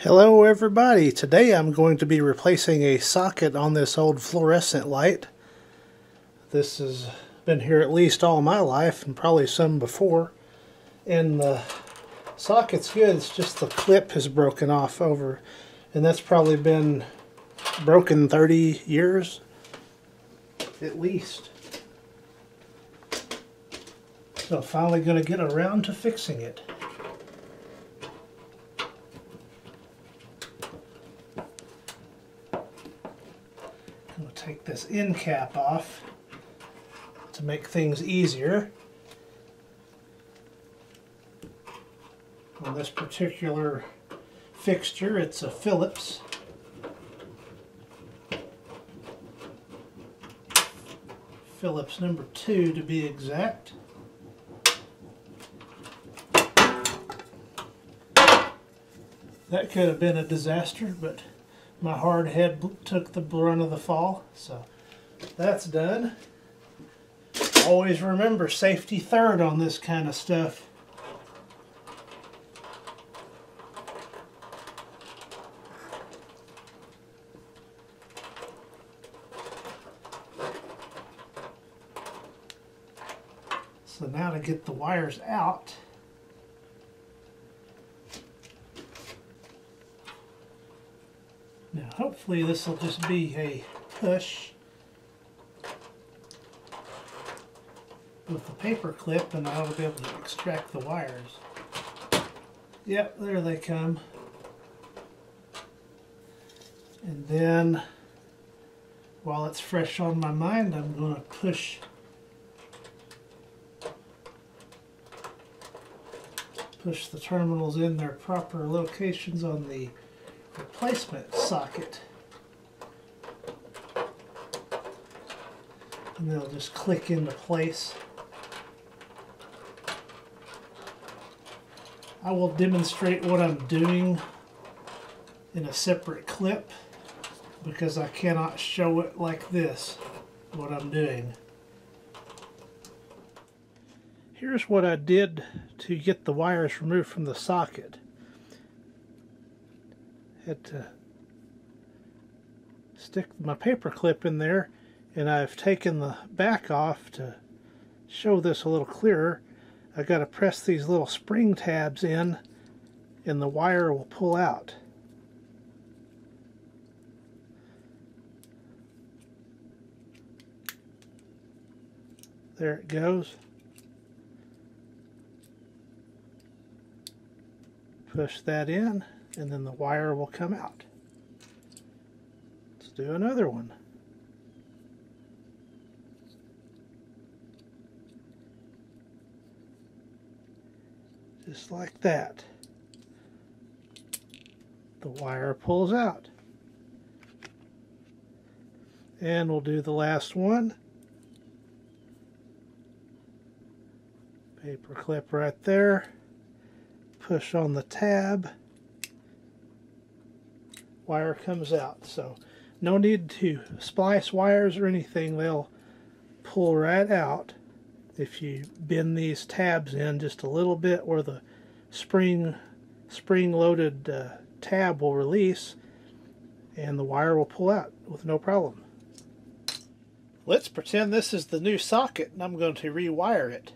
Hello everybody, today I'm going to be replacing a socket on this old fluorescent light. This has been here at least all my life and probably some before. And the socket's good, it's just the clip has broken off over, and that's probably been broken 30 years at least. So finally going to get around to fixing it. We'll take this end cap off to make things easier. On this particular fixture, it's a Phillips. Phillips number 2 to be exact. That could have been a disaster, but my hard head took the brunt of the fall, so that's done. Always remember, safety third on this kind of stuff. So now to get the wires out. Now hopefully this will just be a push with the paper clip and I'll be able to extract the wires. Yep, there they come. And then while it's fresh on my mind, I'm going to push the terminals in their proper locations on the replacement socket, and they'll just click into place. I will demonstrate what I'm doing in a separate clip because I cannot show it like this, what I'm doing. Here's what I did to get the wires removed from the socket. Had to stick my paper clip in there, and I've taken the back off to show this a little clearer. I got to press these little spring tabs in and the wire will pull out. There it goes. Push that in, and then the wire will come out. Let's do another one. Just like that. The wire pulls out. And we'll do the last one. Paper clip right there. Push on the tab. Wire comes out. So no need to splice wires or anything. They'll pull right out if you bend these tabs in just a little bit, where the spring loaded tab will release and the wire will pull out with no problem. Let's pretend this is the new socket and I'm going to rewire it.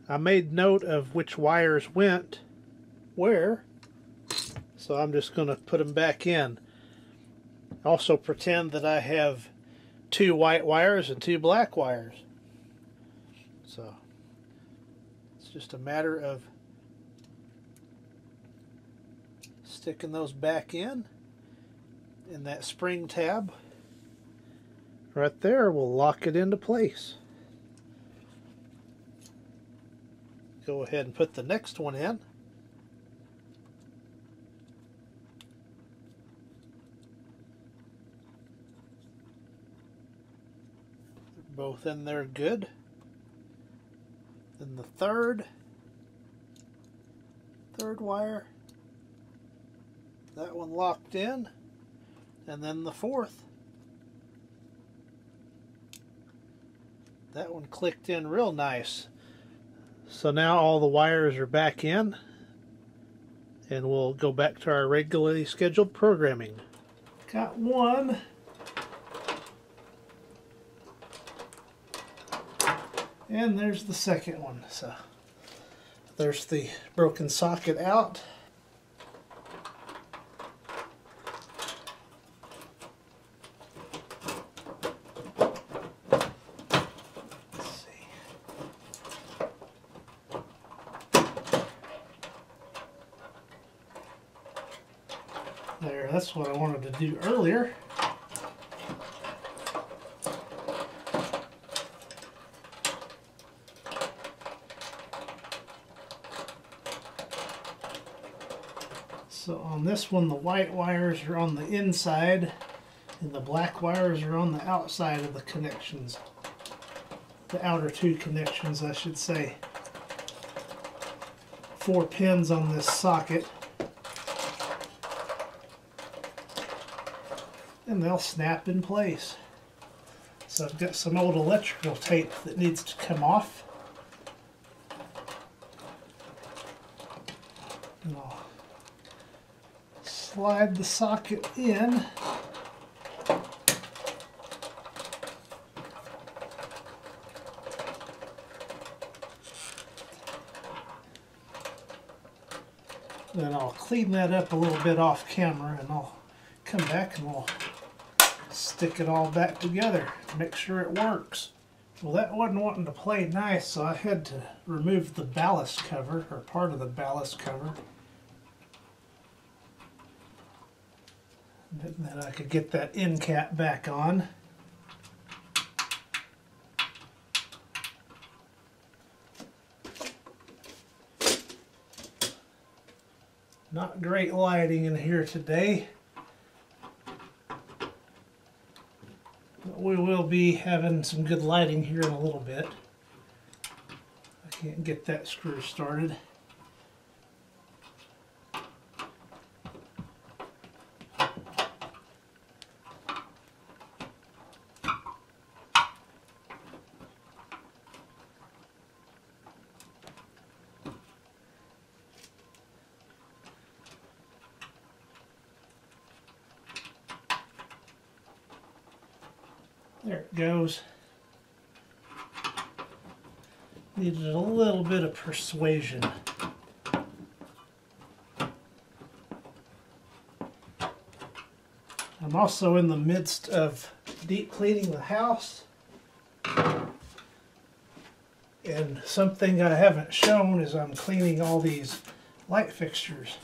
I made note of which wires went where, so I'm just going to put them back in. Also pretend that I have 2 white wires and 2 black wires. So it's just a matter of sticking those back in, and that spring tab right there will lock it into place. Go ahead and put the next one in. They're both in there good. Then the third wire, that one locked in, and then the fourth. That one clicked in real nice. So now all the wires are back in. and we'll go back to our regularly scheduled programming. Got one. And there's the second one. So there's the broken socket out. There, that's what I wanted to do earlier. So on this one, the white wires are on the inside and the black wires are on the outside of the connections. The outer two connections, I should say. 4 pins on this socket. And they'll snap in place. So I've got some old electrical tape that needs to come off. And I'll slide the socket in. Then I'll clean that up a little bit off camera and I'll come back and we'll stick it all back together to make sure it works. Well, that wasn't wanting to play nice, so I had to remove the ballast cover, or part of the ballast cover. And then I could get that end cap back on. Not great lighting in here today. But we will be having some good lighting here in a little bit. I can't get that screw started. There it goes. Needed a little bit of persuasion. I'm also in the midst of deep cleaning the house. And something I haven't shown is I'm cleaning all these light fixtures.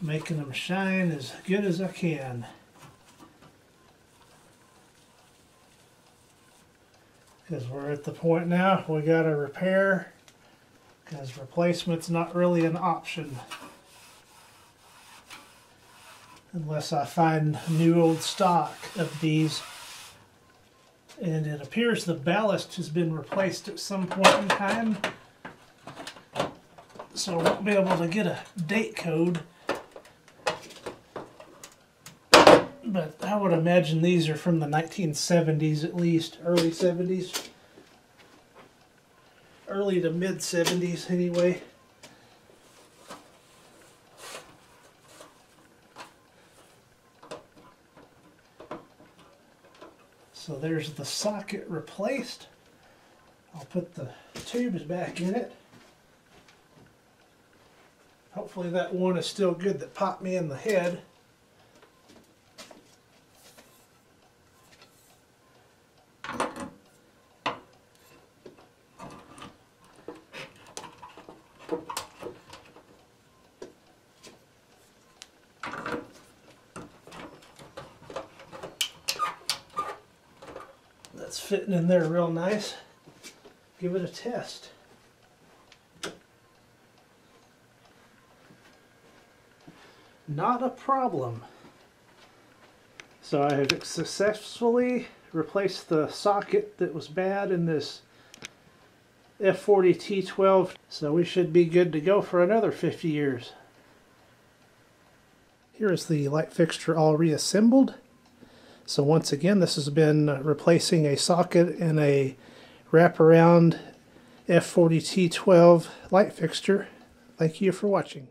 Making them shine as good as I can. Because we're at the point now we got to repair, because replacement's not really an option unless I find new old stock of these. And it appears the ballast has been replaced at some point in time, so I won't be able to get a date code. But I would imagine these are from the 1970s at least, early 70s. Early to mid 70s anyway. So there's the socket replaced. I'll put the tubes back in it. Hopefully that one is still good that popped me in the head. That's fitting in there real nice. Give it a test. Not a problem. So I have successfully replaced the socket that was bad in this F40T12, so we should be good to go for another 50 years. Here is the light fixture all reassembled. So once again, this has been replacing a socket and a wraparound F40T12 light fixture. Thank you for watching.